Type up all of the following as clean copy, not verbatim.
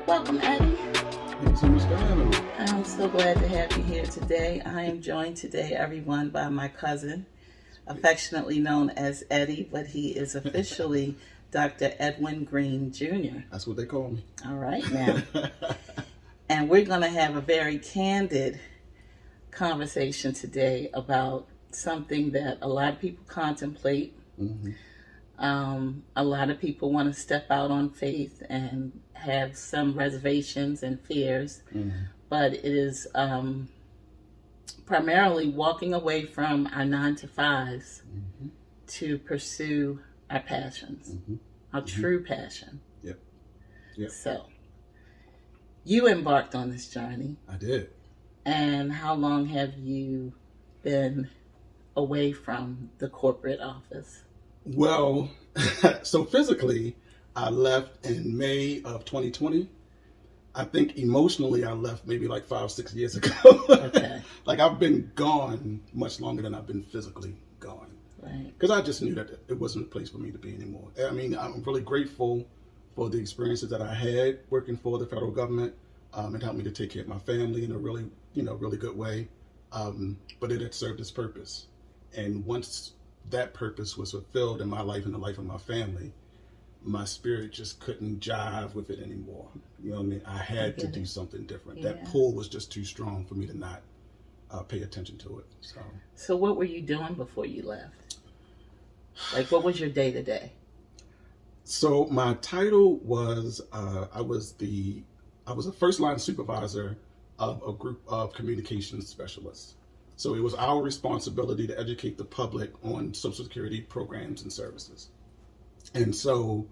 Welcome, Eddie. Thank you so much for having me. I'm so glad to have you here today. I am joined today, everyone, by my cousin, affectionately known as Eddie, but he is officially Dr. Edwin Green Jr. That's what they call me. All right, now. And we're going to have a very candid conversation today about something that a lot of people contemplate. Mm-hmm. A lot of people want to step out on faith and have some reservations and fears, but it is primarily walking away from our 9-to-5s to pursue our passions, our true passion. Yep. So, you embarked on this journey. I did. And how long have you been away from the corporate office? Well, so physically, I left in May of 2020. I think emotionally, I left maybe like 5-6 years ago. Okay. Like I've been gone much longer than I've been physically gone. Right. Because I just knew that it wasn't a place for me to be anymore. I mean, I'm really grateful for the experiences that I had working for the federal government. It helped me to take care of my family in a really, really good way. But it had served its purpose. And once that purpose was fulfilled in my life and the life of my family, my spirit just couldn't jive with it anymore. You know what I mean? I had to do something different. Yeah. That pull was just too strong for me to not pay attention to it. So what were you doing before you left? Like, what was your day-to-day? So my title was, I was a first-line supervisor of a group of communications specialists. So it was our responsibility to educate the public on Social Security programs and services. And so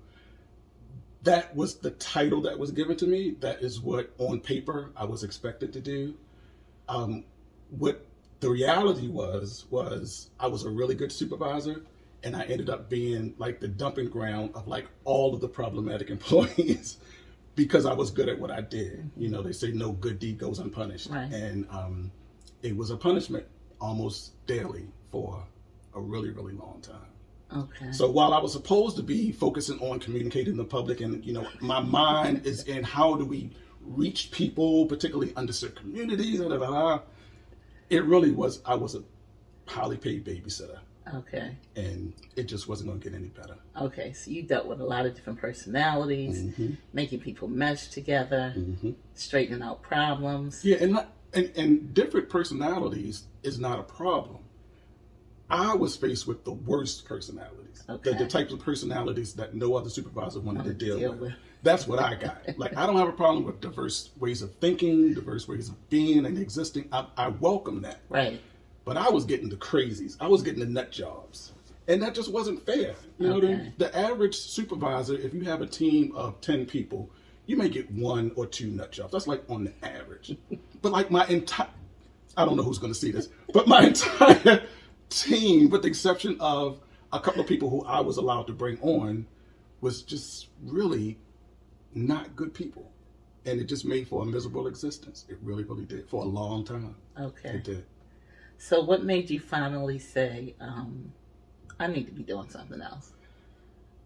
that was the title that was given to me. That is what, on paper, I was expected to do. What the reality was I was a really good supervisor, and I ended up being like the dumping ground of like all of the problematic employees because I was good at what I did. You know, they say no good deed goes unpunished. Right. And it was a punishment almost daily for a really, really long time. Okay. So while I was supposed to be focusing on communicating to the public and, my mind is in how do we reach people, particularly underserved communities, it really was, I was a highly paid babysitter. Okay. And it just wasn't going to get any better. Okay, so you dealt with a lot of different personalities, making people mesh together, straightening out problems. Yeah, and different personalities is not a problem. I was faced with the worst personalities, the types of personalities that no other supervisor wanted to deal with. That's what I got. Like, I don't have a problem with diverse ways of thinking, diverse ways of being and existing. I welcome that. Right. But I was getting the crazies. I was getting the nut jobs. And that just wasn't fair. You know, the average supervisor, if you have a team of 10 people, you may get 1 or 2 nut jobs. That's like on the average. But like I don't know who's going to see this, but my entire team, with the exception of a couple of people who I was allowed to bring on, was just really not good people. And it just made for a miserable existence. It really, really did, for a long time. Okay. It did. So what made you finally say, I need to be doing something else?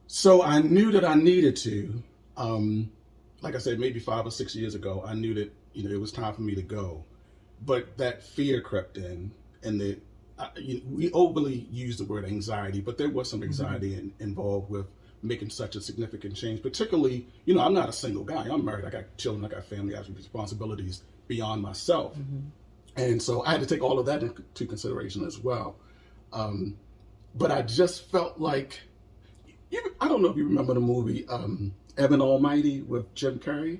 So I knew that I needed to. Like I said, maybe 5 or 6 years ago, I knew that, it was time for me to go. But that fear crept in, and we overly use the word anxiety, but there was some anxiety involved with making such a significant change. Particularly, I'm not a single guy. I'm married. I got children. I got family. I have responsibilities beyond myself. And so I had to take all of that into consideration as well. But I just felt like, I don't know if you remember the movie Evan Almighty with Jim Carrey.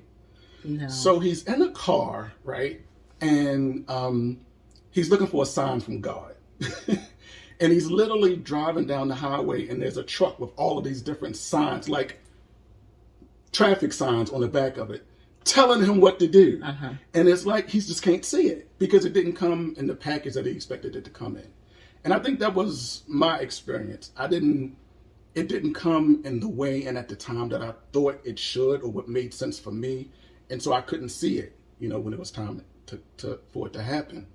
No. So he's in a car, right? And he's looking for a sign from God. And he's literally driving down the highway, and there's a truck with all of these different signs, like traffic signs on the back of it, telling him what to do. And it's like he just can't see it because it didn't come in the package that he expected it to come in. And I think that was my experience. It didn't come in the way and at the time that I thought it should or what made sense for me. And so I couldn't see it, when it was time for it to happen.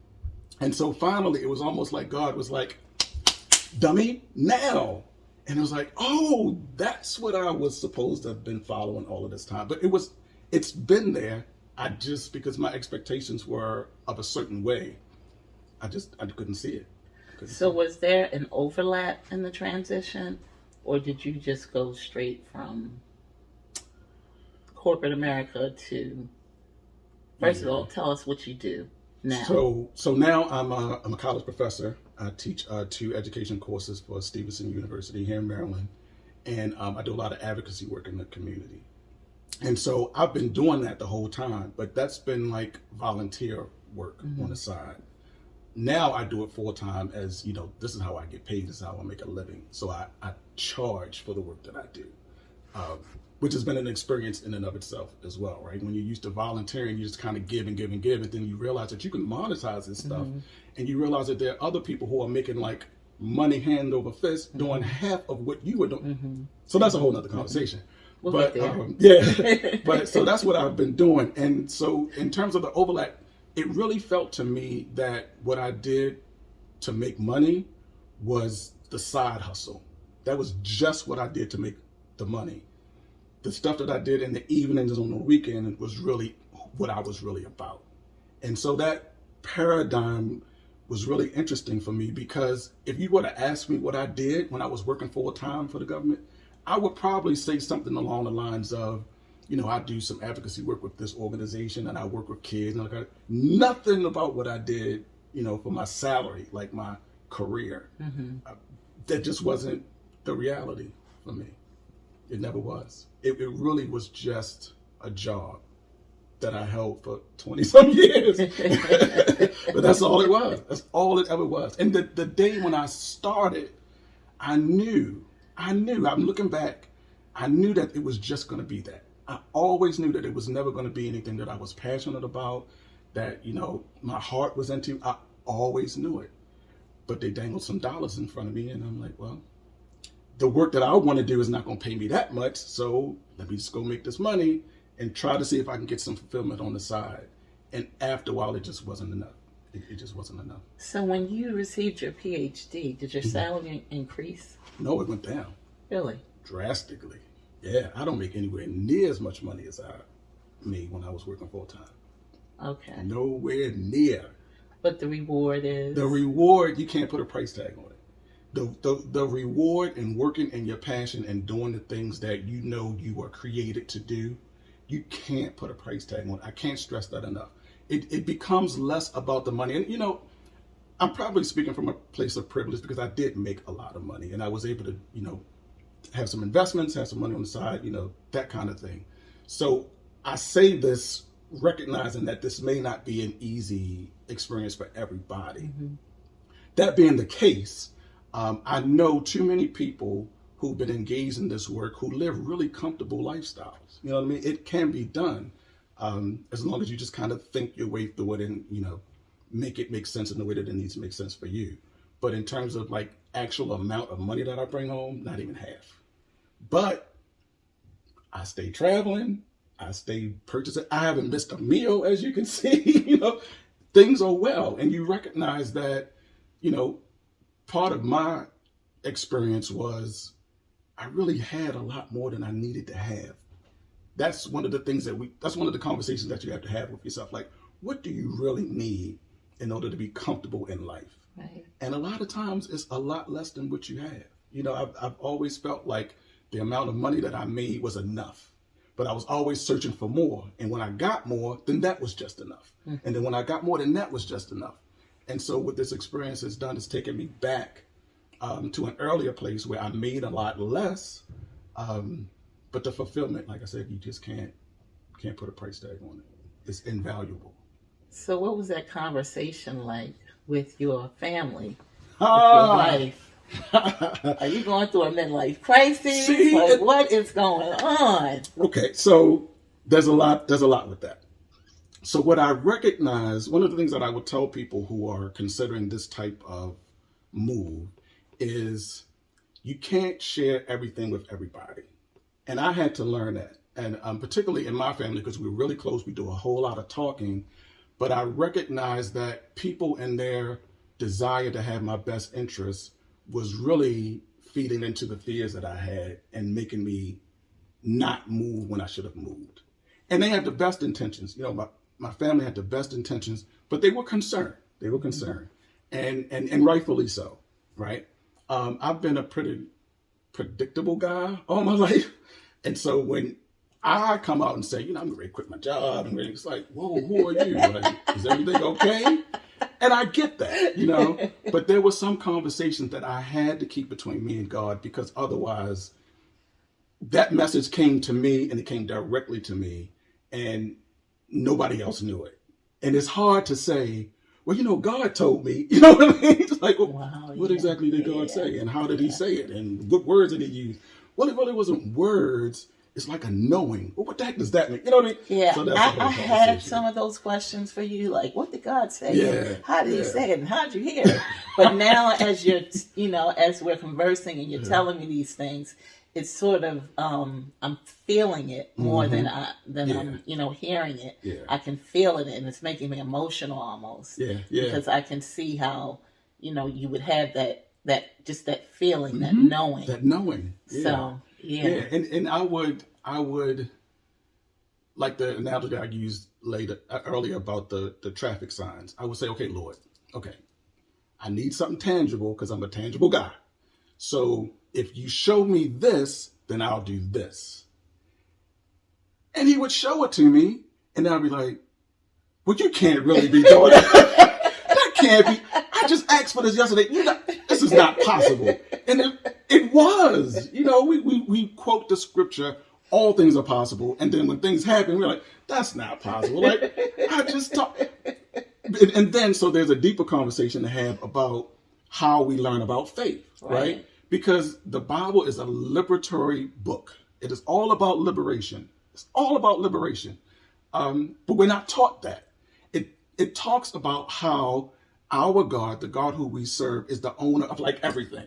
And so finally it was almost like God was like, dummy, now. And it was like, oh, that's what I was supposed to have been following all of this time. But it it's been there. I just, because my expectations were of a certain way, I couldn't see it. So was there an overlap in the transition, or did you just go straight from corporate America to, first of all, tell us what you do now. So now I'm a college professor. I teach 2 education courses for Stevenson University here in Maryland, and I do a lot of advocacy work in the community. And so I've been doing that the whole time, but that's been like volunteer work on the side. Now I do it full time, as this is how I get paid, this is how I make a living. So I charge for the work that I do, which has been an experience in and of itself as well, right? When you're used to volunteering, you just kind of give and give and give, and then you realize that you can monetize this stuff, and you realize that there are other people who are making like money hand over fist doing half of what you were doing. So that's a whole nother conversation. But but so that's what I've been doing. And so in terms of the overlap, it really felt to me that what I did to make money was the side hustle. That was just what I did to make the money. The stuff that I did in the evenings on the weekend was really what I was really about. And so that paradigm was really interesting for me, because if you were to ask me what I did when I was working full time for the government, I would probably say something along the lines of, I do some advocacy work with this organization and I work with kids. And nothing about what I did, for my salary, like my career. That just wasn't the reality for me. It never was. It really was just a job that I held for 20 some years. But that's all it was. That's all it ever was. And the day when I started, I knew, I'm looking back, I knew that it was just going to be that. I always knew that it was never going to be anything that I was passionate about, that, my heart was into. I always knew it. But they dangled some dollars in front of me, and I'm like, well, the work that I want to do is not going to pay me that much, so let me just go make this money and try to see if I can get some fulfillment on the side. And after a while, it just wasn't enough. It just wasn't enough. So when you received your PhD, did your salary increase? No, it went down. Really? Drastically. Yeah, I don't make anywhere near as much money as I made when I was working full time. Okay. Nowhere near. But the reward is? The reward, you can't put a price tag on it. The reward in working in your passion and doing the things that you are created to do, you can't put a price tag on it. I can't stress that enough. It becomes less about the money. And, I'm probably speaking from a place of privilege, because I did make a lot of money and I was able to, have some investments, have some money on the side, that kind of thing. So I say this recognizing that this may not be an easy experience for everybody. That being the case, I know too many people who've been engaged in this work who live really comfortable lifestyles. You know what I mean? It can be done, as long as you just kind of think your way through it and, make it make sense in the way that it needs to make sense for you. But in terms of like actual amount of money that I bring home, not even half. But I stay traveling, I stay purchasing. I haven't missed a meal, as you can see. Things are well. And you recognize that, part of my experience was I really had a lot more than I needed to have. That's one of the things that's one of the conversations that you have to have with yourself. Like, what do you really need in order to be comfortable in life? Right. And a lot of times it's a lot less than what you have. I've always felt like the amount of money that I made was enough, but I was always searching for more. And when I got more, then that was just enough. And then when I got more, then that was just enough. And so what this experience has done is taken me back to an earlier place where I made a lot less, but the fulfillment, like I said, you just can't put a price tag on it. It's invaluable. So what was that conversation like with your family, with your wife? Are you going through a midlife crisis? Like, what is going on? Okay, so there's a lot with that. So what I recognize, one of the things that I would tell people who are considering this type of move is you can't share everything with everybody. And I had to learn that. And particularly in my family, because we're really close, we do a whole lot of talking. But I recognize that people in their desire to have my best interests was really feeding into the fears that I had and making me not move when I should have moved. And they had the best intentions. My family had the best intentions, but they were concerned. They were concerned, and rightfully so, right? I've been a pretty predictable guy all my life, and so when I come out and say, I'm ready to quit my job, and it's like, whoa, who are you? Like, is everything okay? And I get that, but there were some conversations that I had to keep between me and God, because otherwise that message came to me, and it came directly to me, and nobody else knew it. And it's hard to say, well, God told me, you know what I mean? It's like, well, wow, what exactly did God say? And how did he say it? And what words did he use? Well, it really wasn't words. It's like a knowing. Well, what the heck does that mean? You know what I mean? Yeah, so I had some of those questions for you, like, what did God say? Yeah. How did he say it? And how did you hear it? But now as you're, as we're conversing and you're telling me these things, it's sort of, I'm feeling it more than I'm, hearing it. Yeah. I can feel it, and it's making me emotional almost. Yeah. Because I can see how, you would have that feeling, that knowing. That knowing. Yeah. So, yeah. And I would, like the analogy I used earlier about the traffic signs. I would say, okay, Lord, I need something tangible because I'm a tangible guy. So if you show me this, then I'll do this. And he would show it to me, and I'd be like, well, you can't really be doing that. That can't be. I just asked for this yesterday. This is not possible. And it was. We quote the scripture, all things are possible. And then when things happen, we're like, that's not possible. Like, I just talk. And then, so there's a deeper conversation to have about how we learn about faith, right? Because the Bible is a liberatory book. It is all about liberation. It's all about liberation. But we're not taught that. It talks about how our God, the God who we serve, is the owner of like everything.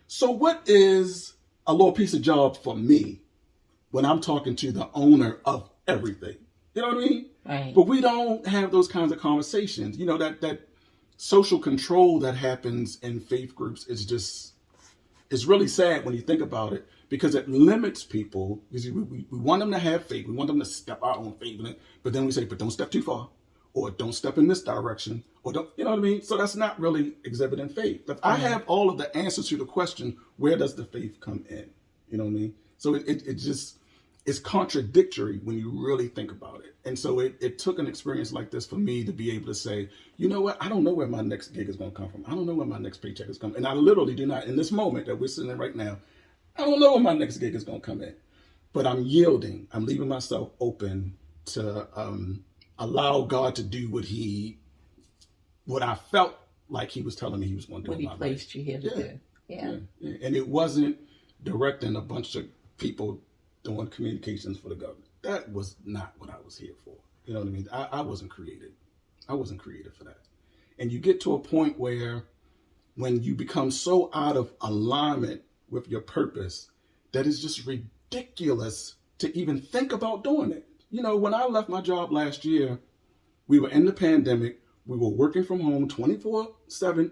So what is a little piece of job for me when I'm talking to the owner of everything? You know what I mean? Right. But we don't have those kinds of conversations. That social control that happens in faith groups it's really sad when you think about it, because it limits people. Because we want them to have faith. We want them to step out on faith. But then we say, but don't step too far, or don't step in this direction, or don't, you know what I mean? So that's not really exhibiting faith. But I have all of the answers to the question, where does the faith come in? You know what I mean? So it's contradictory when you really think about it. And so it took an experience like this for me to be able to say, you know what? I don't know where my next gig is going to come from. I don't know where my next paycheck is coming. And I literally do not. In this moment that we're sitting in right now, I don't know where my next gig is going to come in. But I'm yielding. I'm leaving myself open to allow God to do what I felt like he was telling me he was going to do. What he placed you here to do. Yeah. And it wasn't directing a bunch of people doing communications for the government. That was not what I was here for. You know what I mean? I wasn't created. I wasn't created for that. And you get to a point where when you become so out of alignment with your purpose that it's just ridiculous to even think about doing it. When I left my job last year, we were in the pandemic. We were working from home 24/7.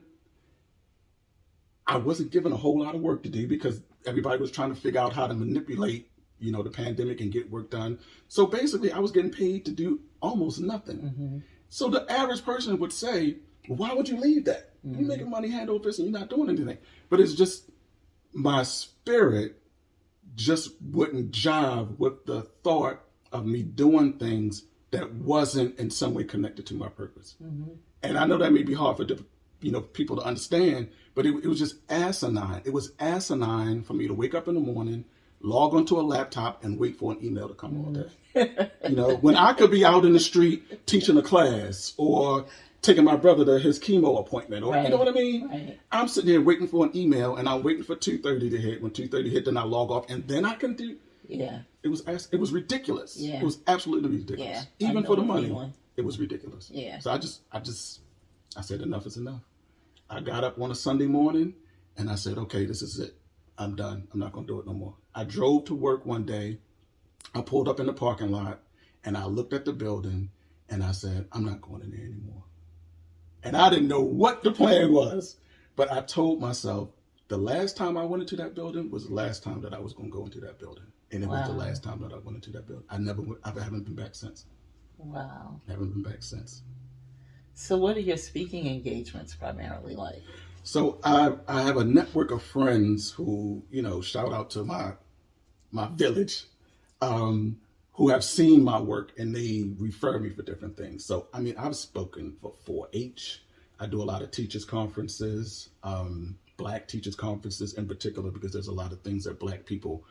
I wasn't given a whole lot of work to do because everybody was trying to figure out how to manipulate the pandemic and get work done. So basically I was getting paid to do almost nothing. Mm-hmm. So the average person would say, well, why would you leave that? Mm-hmm. You're making money hand over fist and you're not doing anything. But it's just my spirit just wouldn't jive with the thought of me doing things that wasn't in some way connected to my purpose. Mm-hmm. And I know that may be hard for people to understand, but it was just asinine. It was asinine for me to wake up in the morning, log onto a laptop, and wait for an email to come all day. When I could be out in the street teaching a class or taking my brother to his chemo appointment, or you know what I mean? Right. I'm sitting here waiting for an email, and I'm waiting for 2:30 to hit. When 2:30 hit, then I log off, and then I can do. Yeah. It was ridiculous. Yeah. It was absolutely ridiculous. Yeah. Even for the money, it was ridiculous. Yeah. So I said enough is enough. I got up on a Sunday morning, and I said, okay, this is it. I'm done. I'm not going to do it no more. I drove to work one day. I pulled up in the parking lot, and I looked at the building, and I said, I'm not going in there anymore. And I didn't know what the plan was, but I told myself the last time I went into that building was the last time that I was going to go into that building. And it was the last time that I went into that building. I haven't been back since. Wow. I haven't been back since. So what are your speaking engagements primarily like? So I have a network of friends who, shout out to my village, who have seen my work and they refer me for different things. So, I've spoken for 4-H. I do a lot of teachers conferences, Black teachers conferences in particular, because there's a lot of things that Black people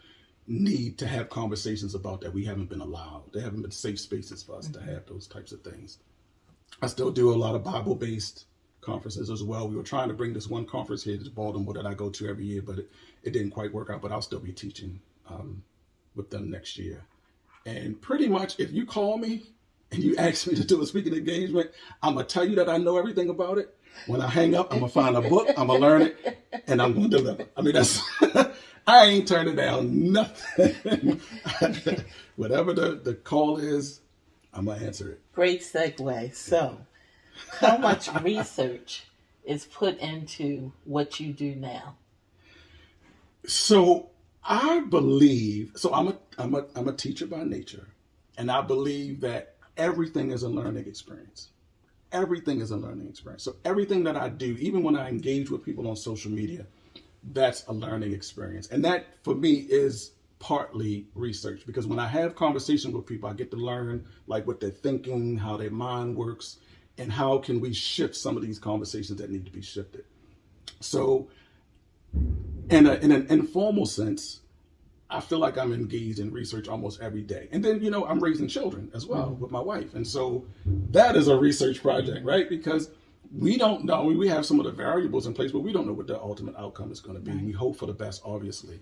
need to have conversations about that we haven't been allowed. There haven't been safe spaces for us to have those types of things. I still do a lot of Bible-based conferences as well. We were trying to bring this one conference here to Baltimore that I go to every year, but it didn't quite work out. But I'll still be teaching with them next year. And pretty much if you call me and you ask me to do a speaking engagement, I'm going to tell you that I know everything about it. When I hang up, I'm going to find a book, I'm going to learn it, and I'm going to deliver. That's... I ain't turning down nothing. Whatever the call is, I'm going to answer it. Great segue. So, how much research is put into what you do now? So, I believe, I'm a teacher by nature, and I believe that everything is a learning experience. Everything is a learning experience. So everything that I do, even when I engage with people on social media, that's a learning experience. And that, for me, is partly research, because when I have conversations with people, I get to learn what they're thinking, how their mind works, and how can we shift some of these conversations that need to be shifted. So in an informal sense, I feel like I'm engaged in research almost every day. And then, I'm raising children as well with my wife. And so that is a research project, right? Because we don't know. We have some of the variables in place, but we don't know what the ultimate outcome is going to be. We hope for the best, obviously.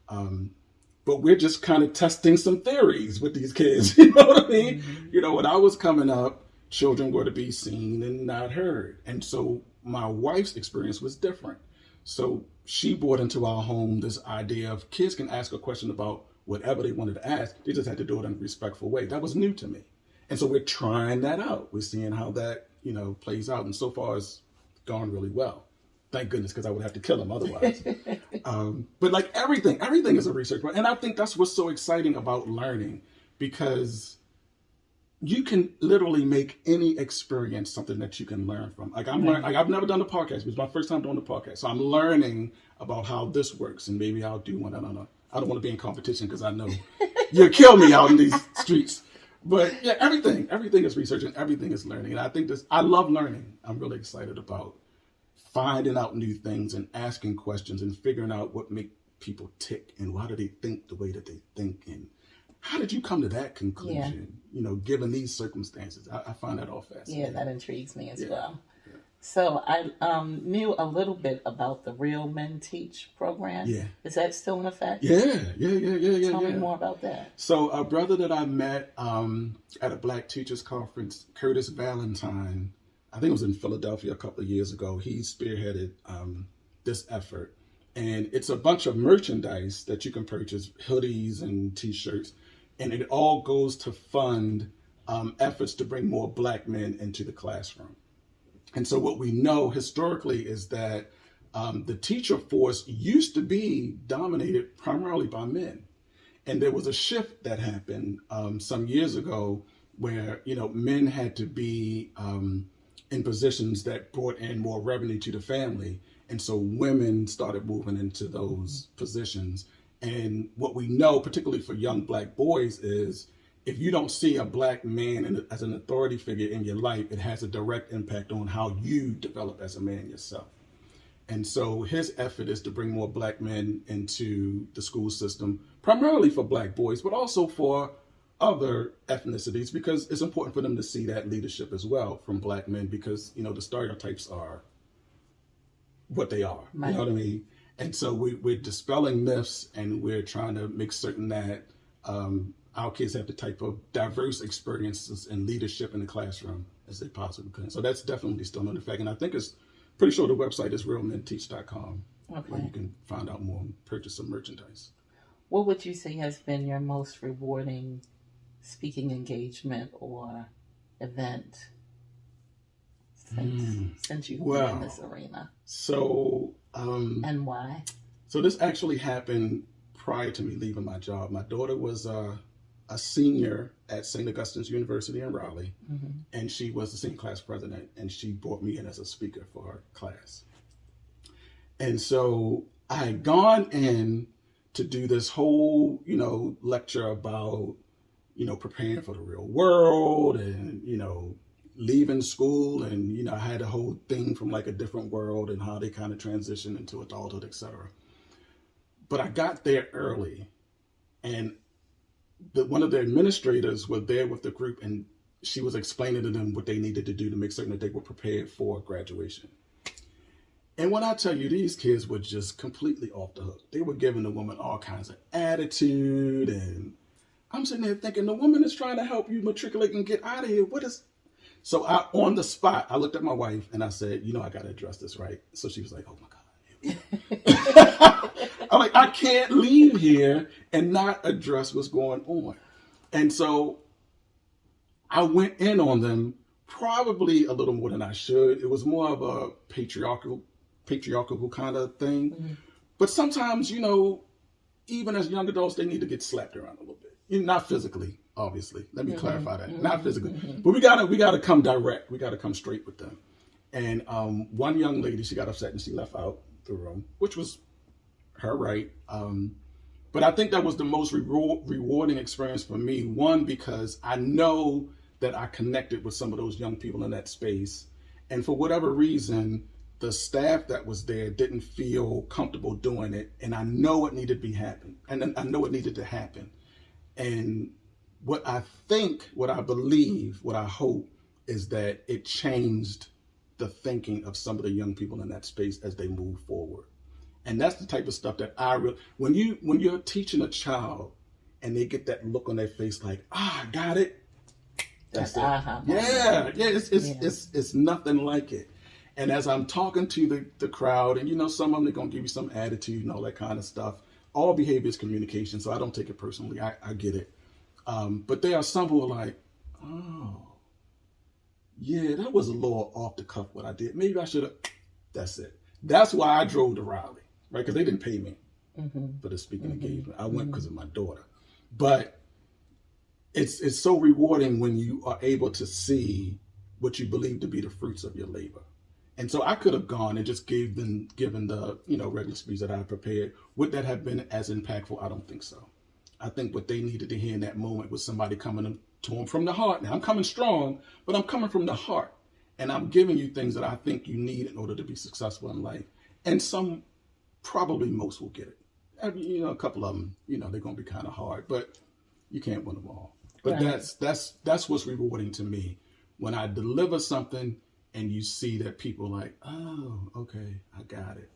But we're just kind of testing some theories with these kids. You know what I mean? Mm-hmm. When I was coming up, children were to be seen and not heard. And so my wife's experience was different. So she brought into our home this idea of kids can ask a question about whatever they wanted to ask. They just had to do it in a respectful way. That was new to me. And so we're trying that out. We're seeing how that, plays out. And so far it's gone really well. Thank goodness, because I would have to kill him otherwise. But everything is a research. And I think that's what's so exciting about learning, because you can literally make any experience something that you can learn from. I've never done a podcast. It was my first time doing a podcast. So I'm learning about how this works, and maybe I'll do one. I don't know. I don't want to be in competition because I know you'll kill me out in these streets. But yeah, everything is research and everything is learning. And I think I love learning. I'm really excited about finding out new things and asking questions and figuring out what make people tick and why do they think the way that they think, and how did you come to that conclusion? Yeah. Given these circumstances, I find that all fascinating. Yeah, that intrigues me as well. Yeah. So I knew a little bit about the Real Men Teach program. Yeah. Is that still in effect? Yeah. Tell me more about that. So a brother that I met at a Black Teachers Conference, Curtis Valentine, I think it was in Philadelphia a couple of years ago, he spearheaded this effort. And it's a bunch of merchandise that you can purchase, hoodies and T-shirts, and it all goes to fund efforts to bring more Black men into the classroom. And so what we know historically is that the teacher force used to be dominated primarily by men. And there was a shift that happened some years ago where, men had to be in positions that brought in more revenue to the family. And so women started moving into those positions. And what we know, particularly for young Black boys, is if you don't see a Black man as an authority figure in your life, it has a direct impact on how you develop as a man yourself. And so his effort is to bring more Black men into the school system, primarily for Black boys, but also for other ethnicities, because it's important for them to see that leadership as well from Black men, because, the stereotypes are what they are. Right. You know what I mean? And so we're dispelling myths, and we're trying to make certain that our kids have the type of diverse experiences and leadership in the classroom as they possibly can. So that's definitely still in effect. And I think it's pretty sure the website is realmenteach.com, where you can find out more and purchase some merchandise. What would you say has been your most rewarding speaking engagement or event since you've been in this arena? So, and why? So this actually happened prior to me leaving my job. My daughter was a senior at St. Augustine's University in Raleigh, and she was the senior class president, and she brought me in as a speaker for her class. And so I had gone in to do this whole, lecture about, preparing for the real world and, leaving school. And, I had a whole thing from like a different world and how they kind of transition into adulthood, etc. But I got there early, and one of the administrators were there with the group, and she was explaining to them what they needed to do to make certain that they were prepared for graduation. And when I tell you, these kids were just completely off the hook. They were giving the woman all kinds of attitude, and I'm sitting there thinking, the woman is trying to help you matriculate and get out of here. So on the spot, I looked at my wife and I said, I got to address this, right? So she was like, oh my God. I'm like, I can't leave here and not address what's going on. And so I went in on them probably a little more than I should. It was more of a patriarchal kind of thing. Mm-hmm. But sometimes, even as young adults, they need to get slapped around a little bit. Not physically, obviously. Let me clarify that. Not physically. But we gotta come direct. We gotta come straight with them. And one young lady, she got upset and she left out the room, which was her right. But I think that was the most rewarding experience for me. One, because I know that I connected with some of those young people in that space. And for whatever reason, the staff that was there didn't feel comfortable doing it. And I know it needed to happen. And what I believe, what I hope is that it changed the thinking of some of the young people in that space as they move forward. And that's the type of stuff that when you're teaching a child and they get that look on their face like, I got it. That's it. It's nothing like it. And as I'm talking to the crowd, and some of them, they're going to give you some attitude and all that kind of stuff. All behavior is communication, so I don't take it personally. I get it. But there are some who are like, oh, yeah, that was a little off the cuff what I did. Maybe I should have. That's it. That's why I drove to Raleigh, right? Because they didn't pay me for the speaking engagement. I went because of my daughter. But it's so rewarding when you are able to see what you believe to be the fruits of your labor. And so I could have gone and just given the regular speech that I prepared. Would that have been as impactful? I don't think so. I think what they needed to hear in that moment was somebody coming to them from the heart. Now I'm coming strong, but I'm coming from the heart, and I'm giving you things that I think you need in order to be successful in life. And probably most will get it. A couple of them, they're going to be kind of hard, but you can't win them all. But right. That's what's rewarding to me when I deliver something. And you see that people are like, oh, okay, I got it.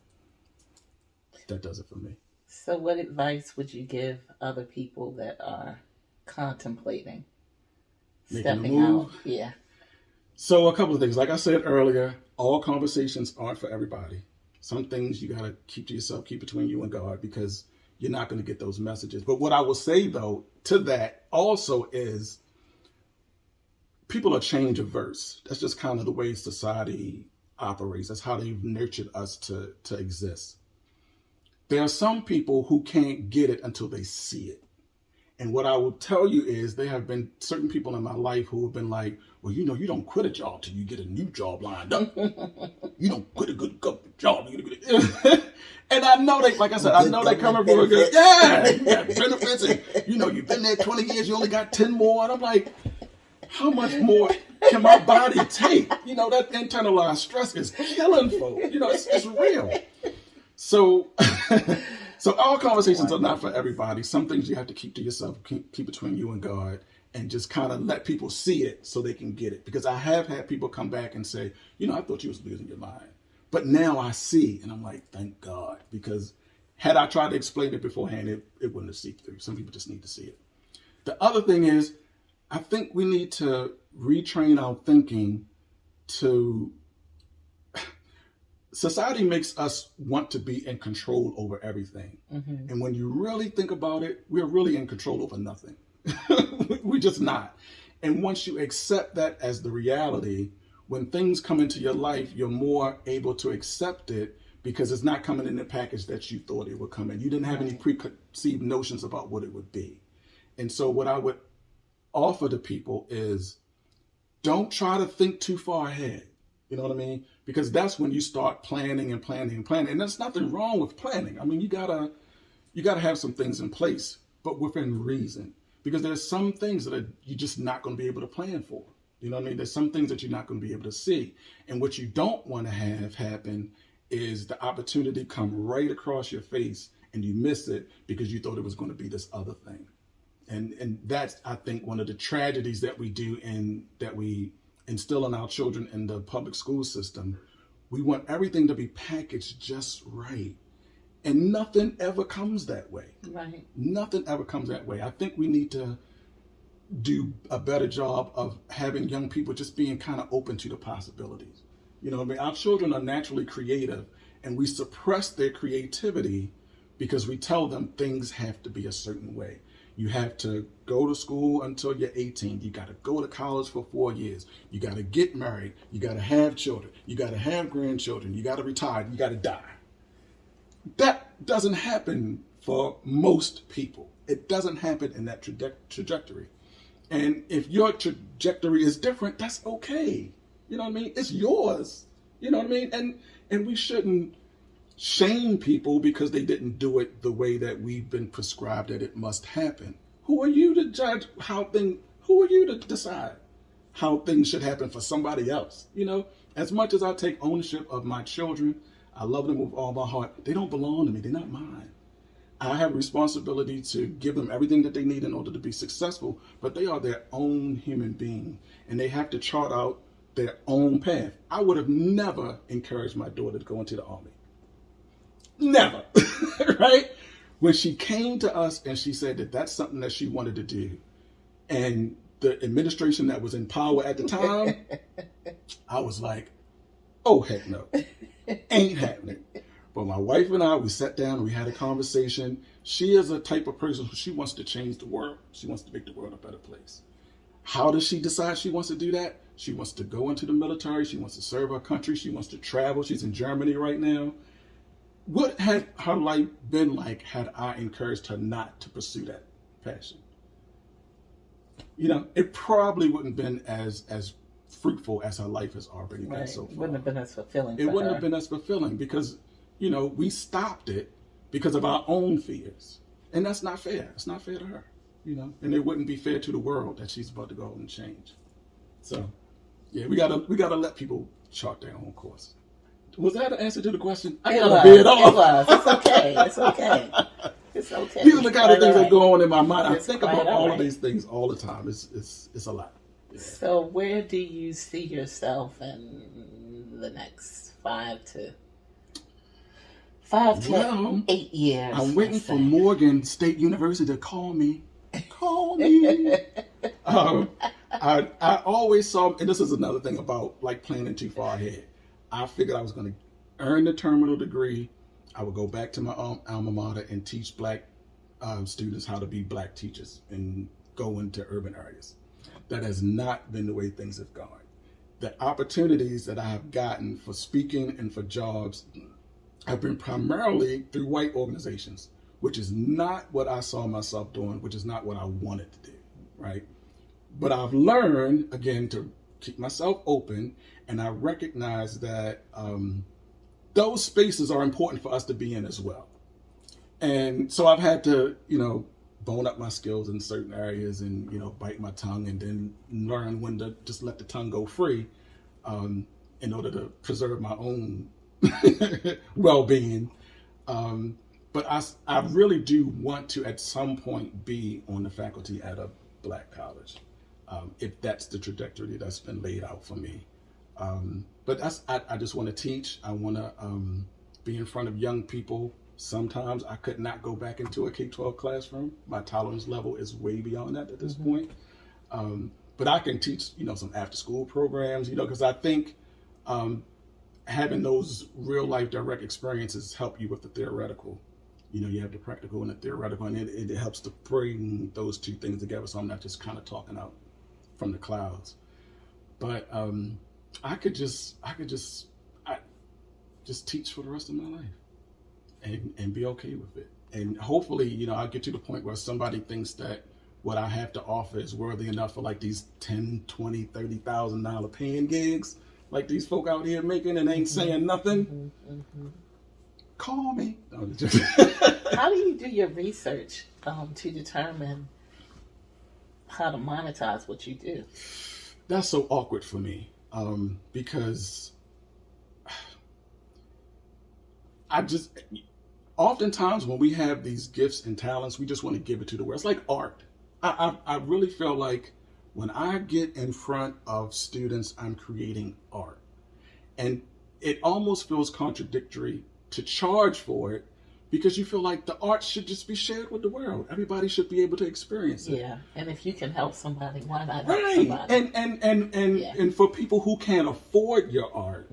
That does it for me. So what advice would you give other people that are contemplating stepping out? Yeah. So a couple of things. Like I said earlier, all conversations aren't for everybody. Some things you got to keep to yourself, keep between you and God, because you're not going to get those messages. But what I will say, though, to that also is, people are change averse. That's just kind of the way society operates. That's how they've nurtured us to exist. There are some people who can't get it until they see it. And what I will tell you is there have been certain people in my life who have been like, well, you don't quit a job till you get a new job lined up. You don't quit a good government job. And I know they, like I said, I know they coming for a good, benefits. And, you've been there 20 years, you only got 10 more. And I'm like, how much more can my body take? That internalized stress is killing folks. It's real. So our conversations are not for everybody. Some things you have to keep to yourself, keep between you and God, and just kind of let people see it so they can get it. Because I have had people come back and say, I thought you was losing your mind. But now I see, and I'm like, thank God. Because had I tried to explain it beforehand, it wouldn't have seeped through. Some people just need to see it. The other thing is, I think we need to retrain our thinking to... Society makes us want to be in control over everything. Mm-hmm. And when you really think about it, we're really in control over nothing. We're just not. And once you accept that as the reality, when things come into your life, you're more able to accept it because it's not coming in the package that you thought it would come in. You didn't have any preconceived notions about what it would be. And so what I would offer to people is, don't try to think too far ahead. You know what I mean? Because that's when you start planning and planning and planning. And there's nothing wrong with planning. I mean, you gotta have some things in place, but within reason. Because there's some things that you're just not going to be able to plan for. You know what I mean? There's some things that you're not going to be able to see. And what you don't want to have happen is the opportunity come right across your face and you miss it because you thought it was going to be this other thing. And that's, I think, one of the tragedies that we do and that we instill in our children in the public school system. We want everything to be packaged just right. And nothing ever comes that way. Right. Nothing ever comes that way. I think we need to do a better job of having young people just being kind of open to the possibilities. You know what I mean? Our children are naturally creative, and we suppress their creativity because we tell them things have to be a certain way. You have to go to school until you're 18. You got to go to college for 4 years. You got to get married. You got to have children. You got to have grandchildren. You got to retire. You got to die. That doesn't happen for most people. It doesn't happen in that trajectory. And if your trajectory is different, that's okay. You know what I mean? It's yours. You know what I mean? And we shouldn't shame people because they didn't do it the way that we've been prescribed that it must happen. Who are you to judge who are you to decide how things should happen for somebody else? You know, as much as I take ownership of my children, I love them with all my heart. They don't belong to me. They're not mine. I have a responsibility to give them everything that they need in order to be successful, but they are their own human being and they have to chart out their own path. I would have never encouraged my daughter to go into the army. Never, right? When she came to us and she said that that's something that she wanted to do, and the administration that was in power at the time, I was like, oh, heck no, ain't happening. But my wife and I, we sat down and we had a conversation. She is a type of person who she wants to change the world. She wants to make the world a better place. How does she decide she wants to do that? She wants to go into the military. She wants to serve her country. She wants to travel. She's in Germany right now. What had her life been like had I encouraged her not to pursue that passion? You know, it probably wouldn't have been as fruitful as her life has already been so far. It wouldn't have been as fulfilling. It wouldn't have been as fulfilling because, you know, we stopped it because of our own fears. And that's not fair. It's not fair to her, you know, and it wouldn't be fair to the world that she's about to go and change. So, yeah, we gotta let people chart their own course. Was that an answer to the question? I gotta veer off. It was. It's okay. It's okay. It's okay. These are the kind of things that go on in my mind. I think about all of these things all the time. It's a lot. Yeah. So where do you see yourself in the next 5 to 8 years? I'm waiting for Morgan State University to call me. Call me. I always saw, and this is another thing about like planning too far ahead. I figured I was going to earn the terminal degree. I would go back to my alma mater and teach black students how to be black teachers and go into urban areas. That has not been the way things have gone. The opportunities that I have gotten for speaking and for jobs have been primarily through white organizations, which is not what I saw myself doing, which is not what I wanted to do, right? But I've learned, again, to keep myself open, and I recognize that those spaces are important for us to be in as well. And so I've had to, you know, bone up my skills in certain areas and, you know, bite my tongue and then learn when to just let the tongue go free in order to preserve my own well-being. But I really do want to at some point be on the faculty at a black college, if that's the trajectory that's been laid out for me. But I just want to teach. I want to be in front of young people. Sometimes I could not go back into a K-12 classroom. My tolerance level is way beyond that at this point. But I can teach, you know, some after-school programs, you know, because I think having those real-life direct experiences help you with the theoretical. You know, you have the practical and the theoretical, and it helps to bring those two things together. So I'm not just kind of talking out from the clouds. But I could just teach for the rest of my life and be okay with it. And hopefully, you know, I'll get to the point where somebody thinks that what I have to offer is worthy enough for like these $10, $20, $30,000 paying gigs, like these folk out here making and ain't saying nothing. Call me. No, just How do you do your research to determine how to monetize what you do? That's so awkward for me, because oftentimes when we have these gifts and talents, we just want to give it to the world. It's like art. I really feel like when I get in front of students, I'm creating art. And it almost feels contradictory to charge for it, because you feel like the art should just be shared with the world. Everybody should be able to experience it. Yeah, and if you can help somebody, why not help Right. somebody? And for people who can't afford your art,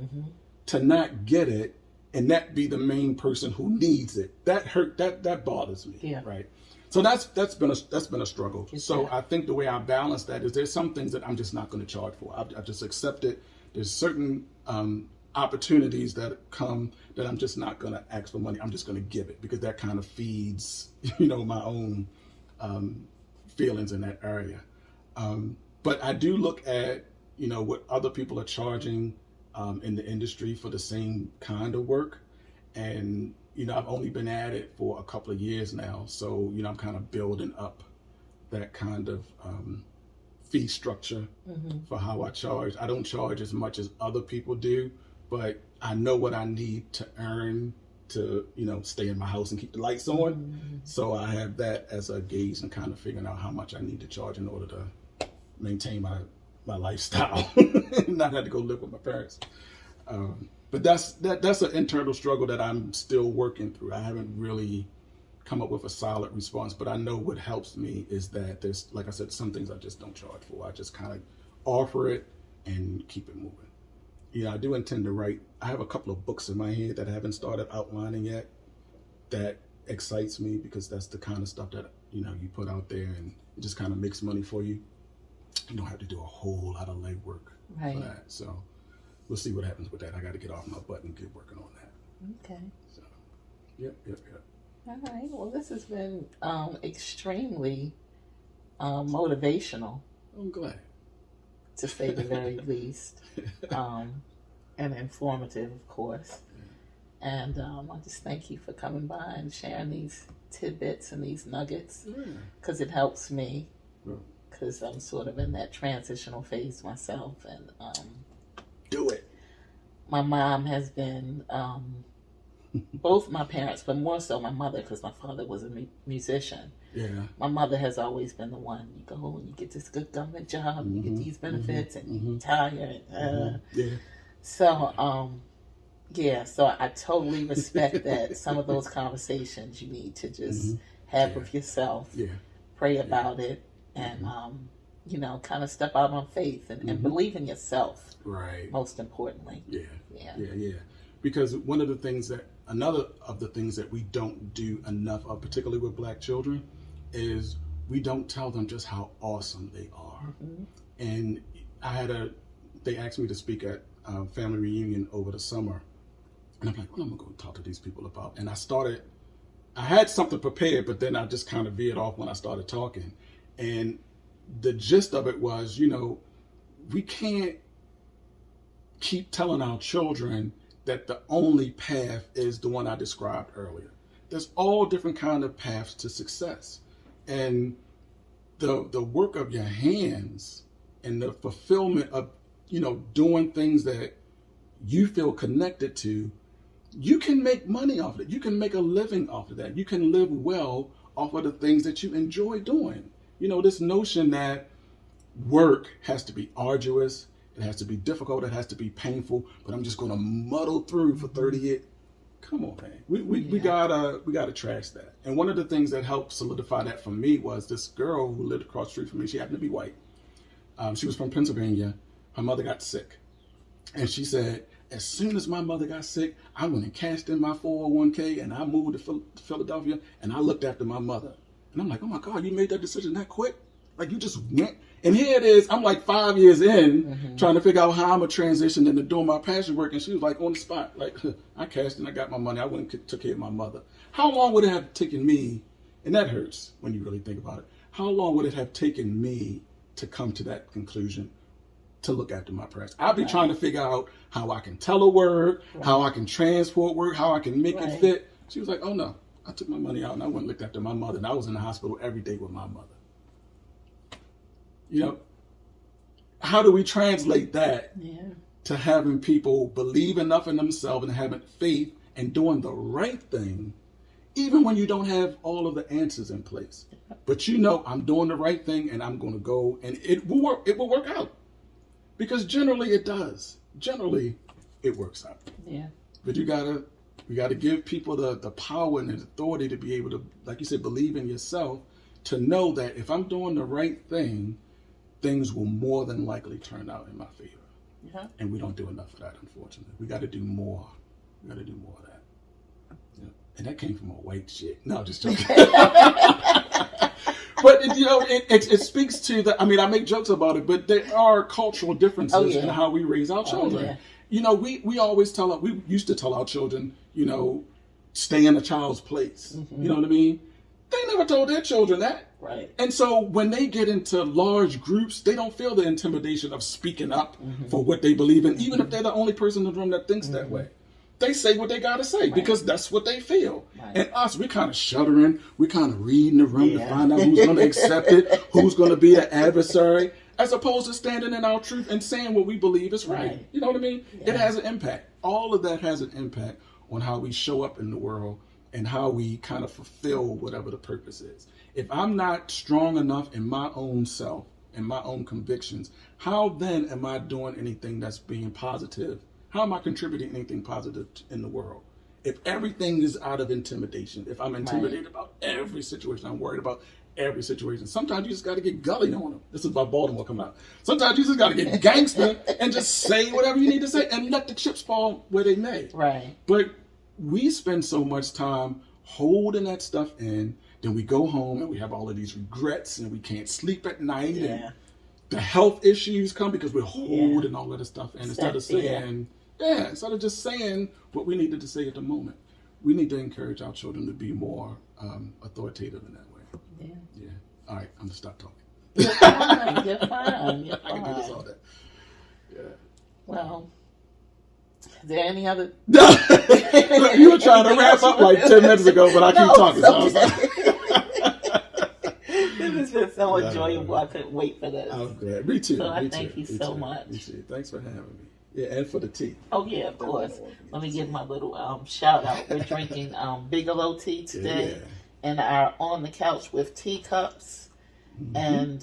to not get it and that be the main person who needs it, that bothers me. Yeah. Right. So that's been a struggle. So Yeah. I think the way I balance that is there's some things that I'm just not going to charge for. I just accept it. There's certain opportunities that come that I'm just not going to ask for money. I'm just going to give it, because that kind of feeds, you know, my own feelings in that area. But I do look at, you know, what other people are charging in the industry for the same kind of work. And, you know, I've only been at it for a couple of years now. So, you know, I'm kind of building up that kind of fee structure for how I charge. I don't charge as much as other people do, but I know what I need to earn to, you know, stay in my house and keep the lights on. So I have that as a gauge and kind of figuring out how much I need to charge in order to maintain my lifestyle and not have to go live with my parents. But that's an internal struggle that I'm still working through. I haven't really come up with a solid response, but I know what helps me is that there's, like I said, some things I just don't charge for. I just kind of offer it and keep it moving. You know, I do intend to write. I have a couple of books in my head that I haven't started outlining yet. That excites me, because that's the kind of stuff that, you know, you put out there and it just kind of makes money for you. You don't have to do a whole lot of legwork for that. So we'll see what happens with that. I got to get off my butt and get working on that. Okay. So, yep. All right. Well, this has been extremely motivational, I'm glad. to say the very least, and informative, of course. And I just thank you for coming by and sharing these tidbits and these nuggets, because it helps me, because I'm sort of in that transitional phase myself. And Do it. my mom has been, both my parents, but more so my mother, because my father was a musician. Yeah. My mother has always been the one, you go and you get this good government job, you get these benefits, and you retire. So, so I totally respect that some of those conversations you need to just have with yourself, pray about it, and, you know, kind of step out on faith and believe in yourself. Right. Most importantly. Yeah. Because another of the things that we don't do enough of, particularly with Black children, is we don't tell them just how awesome they are. And they asked me to speak at a family reunion over the summer. And I'm like, what am I going to talk to these people about? And I had something prepared, but then I just kind of veered off when I started talking. And the gist of it was, you know, we can't keep telling our children that the only path is the one I described earlier. There's all different kind of paths to success. And the work of your hands and the fulfillment of, you know, doing things that you feel connected to, you can make money off of it. You can make a living off of that. You can live well off of the things that you enjoy doing. You know, this notion that work has to be arduous, it has to be difficult, it has to be painful, but I'm just going to muddle through for 30 years. Come on, man. We gotta trash that. And one of the things that helped solidify that for me was this girl who lived across the street from me. She happened to be white. She was from Pennsylvania. Her mother got sick. And she said, as soon as my mother got sick, I went and cashed in my 401k and I moved to Philadelphia and I looked after my mother. And I'm like, oh my God, you made that decision that quick? Like you just went. And here it is, I'm like 5 years in trying to figure out how I'm going to transition into doing my passion work. And she was like on the spot, like, I cashed and I got my money. I went and took care of my mother. How long would it have taken me, and that hurts when you really think about it, how long would it have taken me to come to that conclusion to look after my parents? I'll be trying to figure out how I can telework, how I can transport work, how I can make it fit. She was like, oh no, I took my money out and I went and looked after my mother. And I was in the hospital every day with my mother. You know, how do we translate that to having people believe enough in themselves and having faith and doing the right thing, even when you don't have all of the answers in place? But you know, I'm doing the right thing and I'm going to go and it will work. It will work out because generally it does. Generally it works out. Yeah. But you gotta give people the power and the authority to be able to, like you said, believe in yourself, to know that if I'm doing the right thing, things will more than likely turn out in my favor. Yeah. And we don't do enough of that, unfortunately. We got to do more. We got to do more of that. Yeah. And that came from a white chick. No, just joking. But, you know, it speaks to the, I mean, I make jokes about it, but there are cultural differences in how we raise our children. Yeah. You know, we always we used to tell our children, you know, stay in a child's place. You know what I mean? They never told their children that. Right. And so when they get into large groups, they don't feel the intimidation of speaking up for what they believe in, even if they're the only person in the room that thinks that way. They say what they got to say because that's what they feel. Right. And us, we're kind of shuddering. We're kind of reading the room to find out who's going to accept it, who's going to be the adversary, as opposed to standing in our truth and saying what we believe is right. You know what I mean? Yeah. It has an impact. All of that has an impact on how we show up in the world and how we kind of fulfill whatever the purpose is. If I'm not strong enough in my own self and my own convictions, how then am I doing anything that's being positive? How am I contributing anything positive in the world? If everything is out of intimidation, if I'm intimidated about every situation, I'm worried about every situation. Sometimes you just got to get gully on them. This is about Baltimore coming out. Sometimes you just got to get gangster and just say whatever you need to say and let the chips fall where they may. Right. But we spend so much time holding that stuff in. Then we go home and we have all of these regrets and we can't sleep at night. Yeah. And the health issues come because we're holding all of this stuff in instead of saying, instead of just saying what we needed to say at the moment. We need to encourage our children to be more authoritative in that way. Yeah. Yeah. All right, I'm going to stop talking. You're fine. You're fine. You're fine. I can do this all day. Yeah. Well, is there any other? You were trying to wrap up like 10 minutes ago, but I keep talking. So I was like... This has been so enjoyable. I couldn't wait for this. I'm glad. Me too. So I thank you so much. Me too. Thanks for having me. Yeah, and for the tea. Oh, yeah, of course. Let me give my little shout out. We're drinking Bigelow tea today and our On the Couch with Teacups. And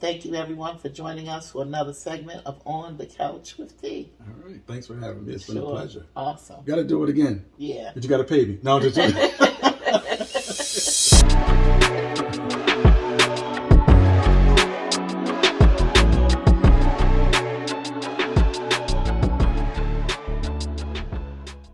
thank you, everyone, for joining us for another segment of On the Couch with Tea. All right. Thanks for having me. It's been a pleasure. Awesome. Got to do it again. Yeah. But you got to pay me. No, just